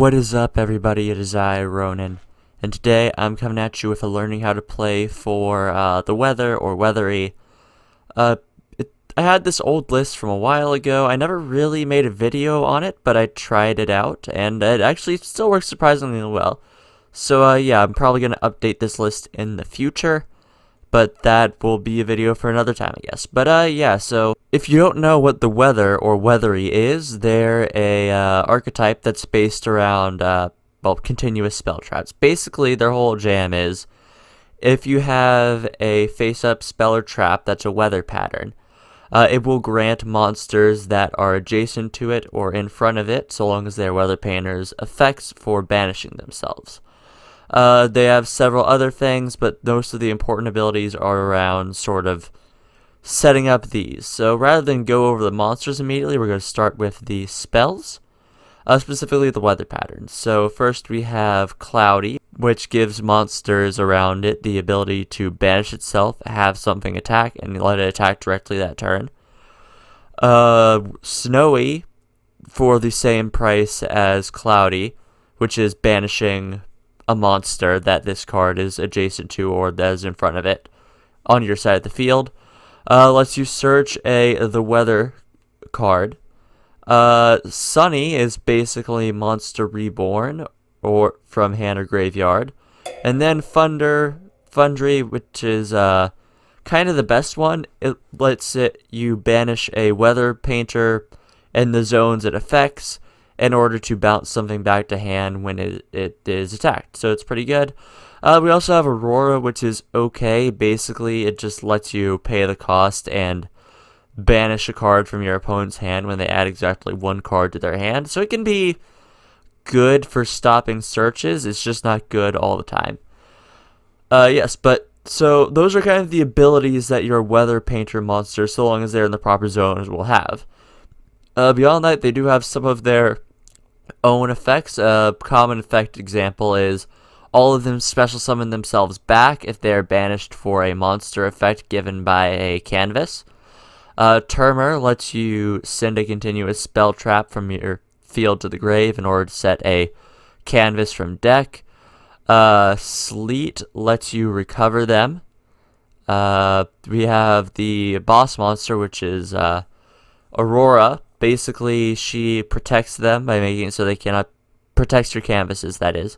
What is up, everybody? It is I, Ronin, and today I'm coming at you with a learning how to play for the weather or weathery. Uh, I had this old list from a while ago. I never really made a video on it, but I tried it out, and it actually still works surprisingly well. So yeah, I'm probably going to update this list in the future, but that will be a video for another time, I guess. But yeah, so if you don't know what the weather or weathery is, they're a archetype that's based around well, continuous spell traps. Basically, their whole jam is if you have a face-up spell or trap that's a weather pattern, it will grant monsters that are adjacent to it or in front of it, so long as they're weather painters, effects for banishing themselves. They have several other things, but most of the important abilities are around sort of setting up these. So rather than go over the monsters immediately, we're going to start with the spells, specifically the weather patterns. So first we have Cloudy, which gives monsters around it the ability to banish itself, have something attack, and let it attack directly that turn. Snowy, for the same price as Cloudy, which is banishing a monster that this card is adjacent to or that is in front of it on your side of the field. Lets you search the weather card. Sunny is basically Monster Reborn or from hand or graveyard. And then Fundry, which is kind of the best one. It lets you banish a weather painter in the zones it affects in order to bounce something back to hand when it is attacked. So it's pretty good. We also have Aurora, which is okay. Basically, it just lets you pay the cost and banish a card from your opponent's hand when they add exactly one card to their hand. So it can be good for stopping searches. It's just not good all the time. Yes, but so those are kind of the abilities that your weather painter monsters, so long as they're in the proper zones, will have. Beyond that, they do have some of their own effects. A common effect example is all of them special summon themselves back if they're banished for a monster effect given by a canvas. Termor lets you send a continuous spell trap from your field to the grave in order to set a canvas from deck. Sleet lets you recover them. We have the boss monster, which is Aurora. Basically, she protects them by making it so they cannot protect your canvases, that is.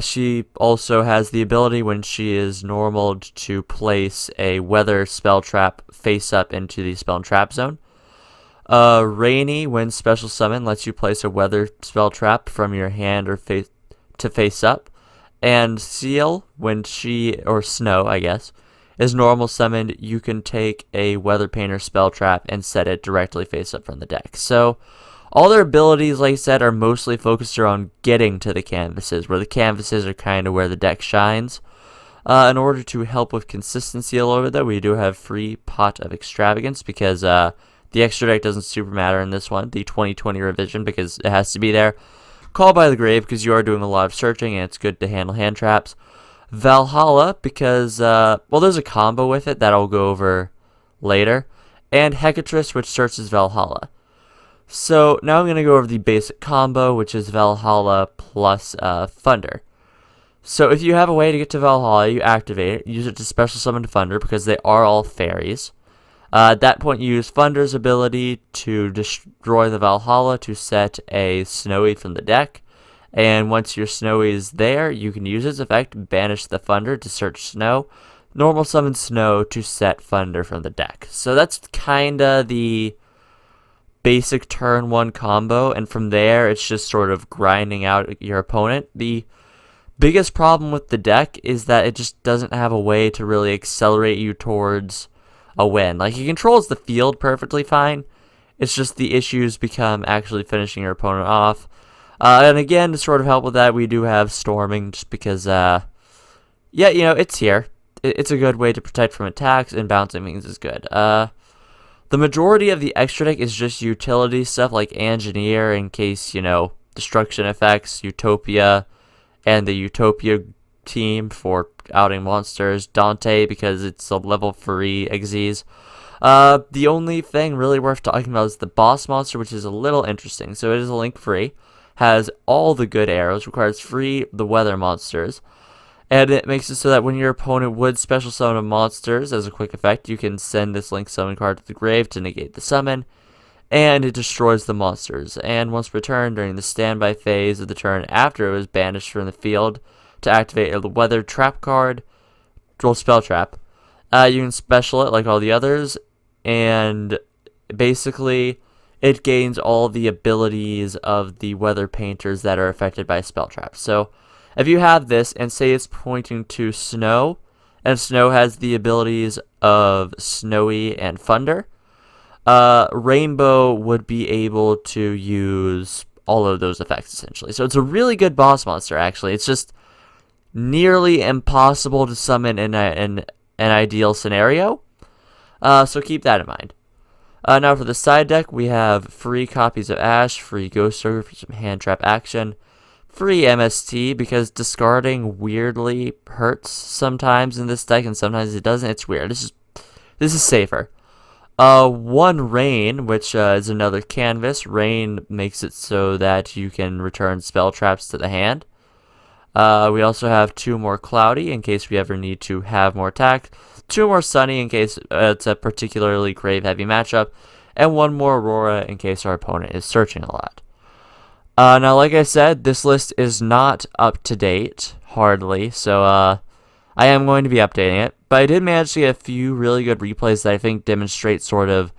She also has the ability when she is normaled to place a weather spell trap face up into the spell and trap zone. Rainy, when special summon, lets you place a weather spell trap from your hand or face up. And Seal, when or Snow, I guess, is normal summoned, you can take a weather painter spell trap and set it directly face up from the deck. So all their abilities, like I said, are mostly focused around getting to the canvases, where the canvases are kind of where the deck shines. In order to help with consistency a little bit, though, we do have free Pot of Extravagance, because the extra deck doesn't super matter in this one, the 2020 revision, because it has to be there. Call by the Grave, because you are doing a lot of searching, and it's good to handle hand traps. Valhalla, because, well, there's a combo with it that I'll go over later. And Hecatrice, which searches Valhalla. So now I'm going to go over the basic combo, which is Valhalla plus Thunder. So if you have a way to get to Valhalla, you activate it, use it to special summon Thunder, because they are all fairies. At that point, you use Thunder's ability to destroy the Valhalla to set a Snowy from the deck. And once your Snowy is there, you can use its effect, banish the Thunder to search Snow, normal summon Snow to set Thunder from the deck. So that's kinda the basic turn 1 combo, and from there, it's just sort of grinding out your opponent. The biggest problem with the deck is that it just doesn't have a way to really accelerate you towards a win. Like, it controls the field perfectly fine. It's just the issues become actually finishing your opponent off. And again, to sort of help with that, we do have Storming, just because, yeah, you know, it's here. It's a good way to protect from attacks, and bouncing things is good. The majority of the extra deck is just utility stuff, like Engineer, in case, you know, destruction effects, Utopia, and the Utopia team for outing monsters, Dante, because it's a level 3 Xyz. The only thing really worth talking about is the boss monster, which is a little interesting. So it is a link free. has all the good arrows, requires free the weather monsters, and it makes it so that when your opponent would special summon monsters as a quick effect, you can send this link summon card to the grave to negate the summon, and it destroys the monsters. And once per turn, during the standby phase of the turn after it was banished from the field, to activate a weather trap card, roll spell trap, you can special it like all the others, and basically it gains all the abilities of the weather painters that are affected by spell traps. So if you have this and say it's pointing to snow, and snow has the abilities of snowy and thunder, Rainbow would be able to use all of those effects essentially. So it's a really good boss monster actually. It's just nearly impossible to summon in an ideal scenario. So keep that in mind. Now for the side deck, we have free copies of Ash, free Ghost Ogre for some hand trap action, free MST because discarding weirdly hurts sometimes in this deck and sometimes it doesn't. It's weird. This is safer. One Rain, which is another canvas. Rain makes it so that you can return spell traps to the hand. We also have 2 more Cloudy in case we ever need to have more attack, 2 more Sunny in case it's a particularly grave heavy matchup, and 1 more Aurora in case our opponent is searching a lot. Now, like I said, this list is not up to date, hardly, so I am going to be updating it, but I did manage to get a few really good replays that I think demonstrate sort of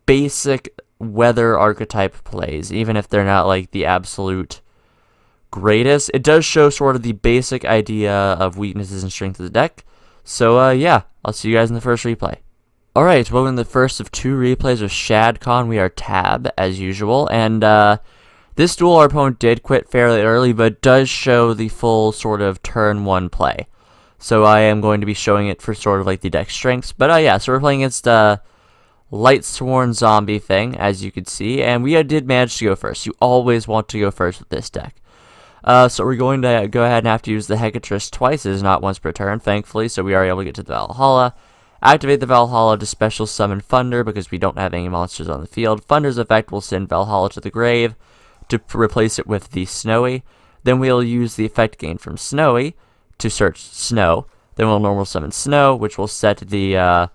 basic weather archetype plays, even if they're not like the absolute greatest. It does show sort of the basic idea of weaknesses and strength of the deck. So yeah, I'll see you guys in the first replay. Alright, well in the first of 2 replays of ShadCon, we are Tab, as usual, and this duel our opponent did quit fairly early, but does show the full sort of turn 1 play. So I am going to be showing it for sort of like the deck strengths. But yeah, so we're playing against Lightsworn Zombie thing, as you can see, and we did manage to go first. You always want to go first with this deck. So we're going to go ahead and have to use the Hecatrice twice. It is not once per turn, thankfully, so we are able to get to the Valhalla. Activate the Valhalla to special summon Thunder because we don't have any monsters on the field. Thunder's effect will send Valhalla to the grave to replace it with the Snowy. Then we'll use the effect gain from Snowy to search Snow. Then we'll normal summon Snow, which will set the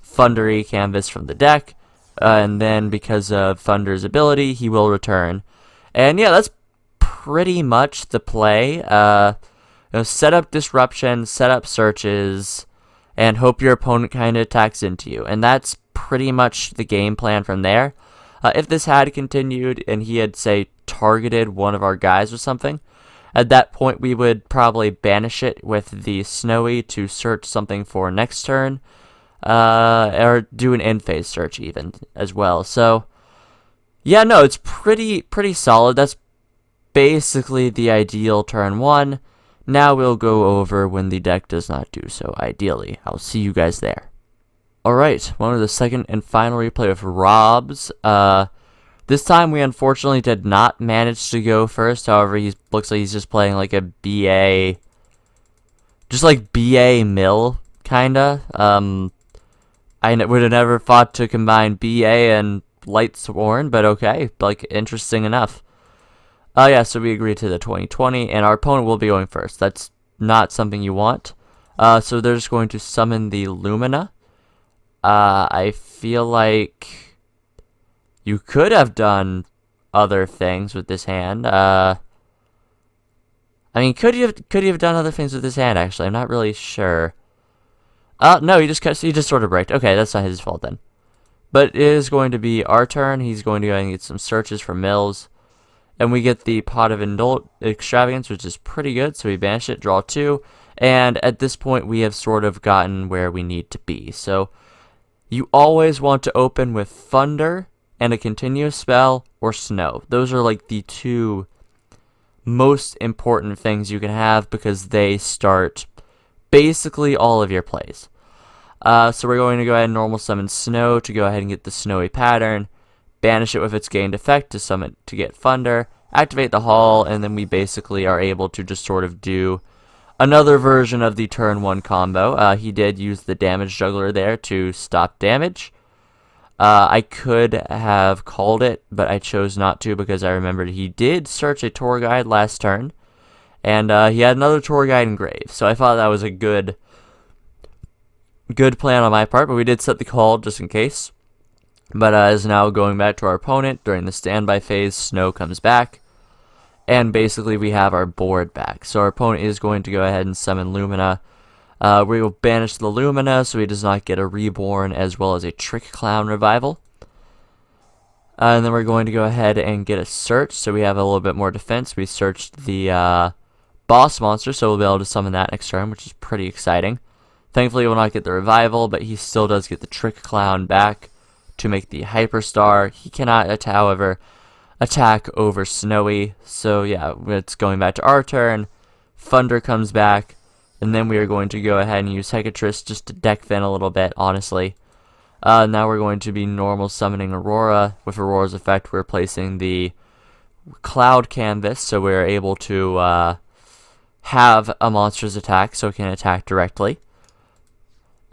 Thundery canvas from the deck. And then because of Thunder's ability, he will return. And yeah, that's pretty much the play. Set up disruption, set up searches, and hope your opponent kind of attacks into you. And that's pretty much the game plan from there. If this had continued and he had, say, targeted one of our guys or something, at that point we would probably banish it with the Snowy to search something for next turn, or do an in-phase search even as well. So yeah, no, it's pretty solid. That's basically the ideal turn 1. Now we'll go over when the deck does not do so ideally. I'll see you guys there. Alright, one of the second and final replay of Rob's. This time we unfortunately did not manage to go first. However, he looks like he's just playing like a BA, just like BA mill, kinda. I would have never thought to combine BA and Lightsworn, but okay, like, interesting enough. Yeah, so we agreed to the 2020, and our opponent will be going first. That's not something you want. So they're just going to summon the Lumina. I feel like you could have done other things with this hand. I mean, could you have done other things with this hand? Actually, I'm not really sure. No, he just sort of bricked. Okay, that's not his fault then. But it is going to be our turn. He's going to go and get some searches for mills. And we get the Pot of Extravagance, which is pretty good. So we banish it, draw 2. And at this point, we have sort of gotten where we need to be. So you always want to open with Thunder and a continuous spell or Snow. Those are like the 2 most important things you can have because they start basically all of your plays. So we're going to go ahead and normal summon Snow to go ahead and get the Snowy pattern. Banish it with its gained effect to summon to get Thunder, activate the Hall, and then we basically are able to just sort of do another version of the turn 1 combo. He did use the damage juggler there to stop damage. I could have called it, but I chose not to because I remembered he did search a tour guide last turn, and he had another tour guide engraved. So I thought that was a good plan on my part, but we did set the call just in case. But as now going back to our opponent during the standby phase, Snow comes back, and basically we have our board back. So our opponent is going to go ahead and summon Lumina. We will banish the Lumina so he does not get a Reborn as well as a Trick Clown revival. And then we're going to go ahead and get a search, so we have a little bit more defense. We searched the boss monster, so we'll be able to summon that next turn, which is pretty exciting. Thankfully, he will not get the revival, but he still does get the Trick Clown back to make the Hyperstar. He cannot, however, attack over Snowy. So yeah, it's going back to our turn. Thunder comes back, and then we are going to go ahead and use Hecatrix just to deck Finn a little bit, honestly. Now we're going to be normal summoning Aurora. With Aurora's effect, we're placing the Cloud Canvas, so we're able to have a monster's attack, so it can attack directly.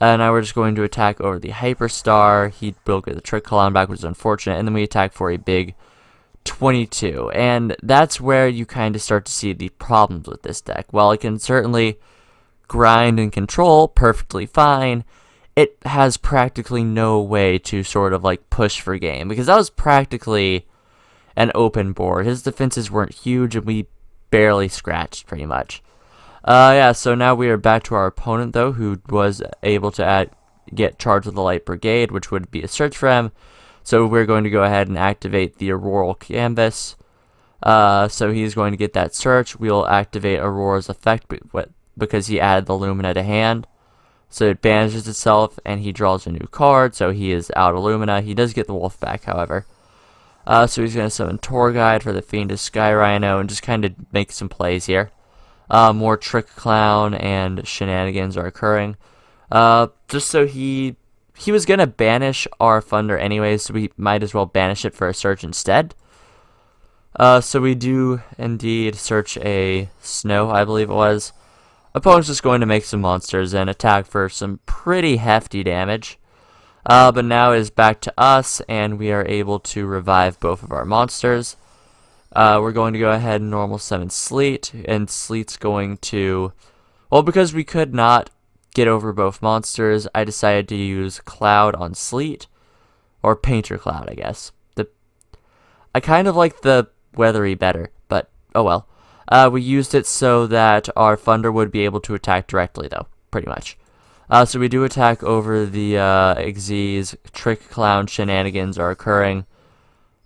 Now we're just going to attack over the Hyperstar. He will get the Trick Clown back, which is unfortunate. And then we attack for a big 22. And that's where you kind of start to see the problems with this deck. While it can certainly grind and control perfectly fine, it has practically no way to sort of like push for game. Because that was practically an open board. His defenses weren't huge, and we barely scratched pretty much. Yeah, so now we are back to our opponent, though, who was able to get charged with the Light Brigade, which would be a search for him. So we're going to go ahead and activate the Auroral Canvas. So he's going to get that search. We'll activate Aurora's effect because he added the Lumina to hand. So it banishes itself, and he draws a new card, so he is out of Lumina. He does get the Wolf back, however. So he's going to summon Tour Guide for the Fiendish Sky Rhino and just kind of make some plays here. More Trick Clown and shenanigans are occurring. Just so he was going to banish our Thunder anyways, so we might as well banish it for a search instead. So we do indeed search a Snow, I believe it was. Opponent's just going to make some monsters and attack for some pretty hefty damage. But now it is back to us, and we are able to revive both of our monsters. We're going to go ahead and normal summon Sleet, and Sleet's going to... Well, because we could not get over both monsters, I decided to use Cloud on Sleet, or Painter Cloud, I guess. I kind of like the Weathery better, but oh well. We used it so that our Thunder would be able to attack directly, though, pretty much. So we do attack over the Xyz. Trick Clown shenanigans are occurring.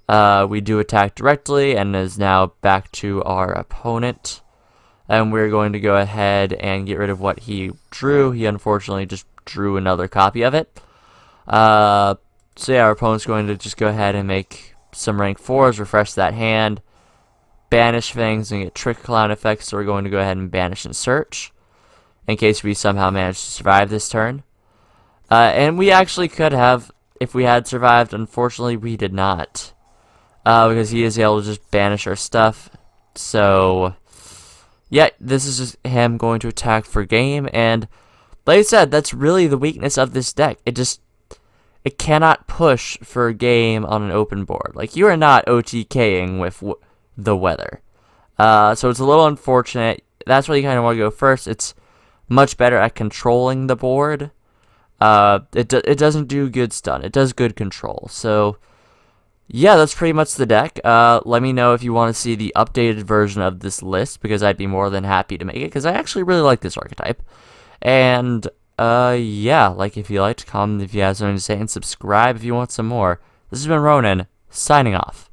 We do attack directly, and is now back to our opponent. And we're going to go ahead and get rid of what he drew. He unfortunately just drew another copy of it. So yeah, our opponent's going to just go ahead and make some rank 4s, refresh that hand, banish things, and get Trick Clown effects. So we're going to go ahead and banish and search, in case we somehow manage to survive this turn. And we actually could have, if we had survived. Unfortunately, we did not. Because he is able to just banish our stuff. So, yeah, this is just him going to attack for game. And, like I said, that's really the weakness of this deck. It cannot push for a game on an open board. Like, you are not OTKing with the weather. So it's a little unfortunate. That's why you kind of want to go first. It's much better at controlling the board. It doesn't do good stun. It does good control. So, yeah, that's pretty much the deck. Let me know if you want to see the updated version of this list, because I'd be more than happy to make it, because I actually really like this archetype. And, yeah, like if you liked, comment if you have something to say, and subscribe if you want some more. This has been Ronin, signing off.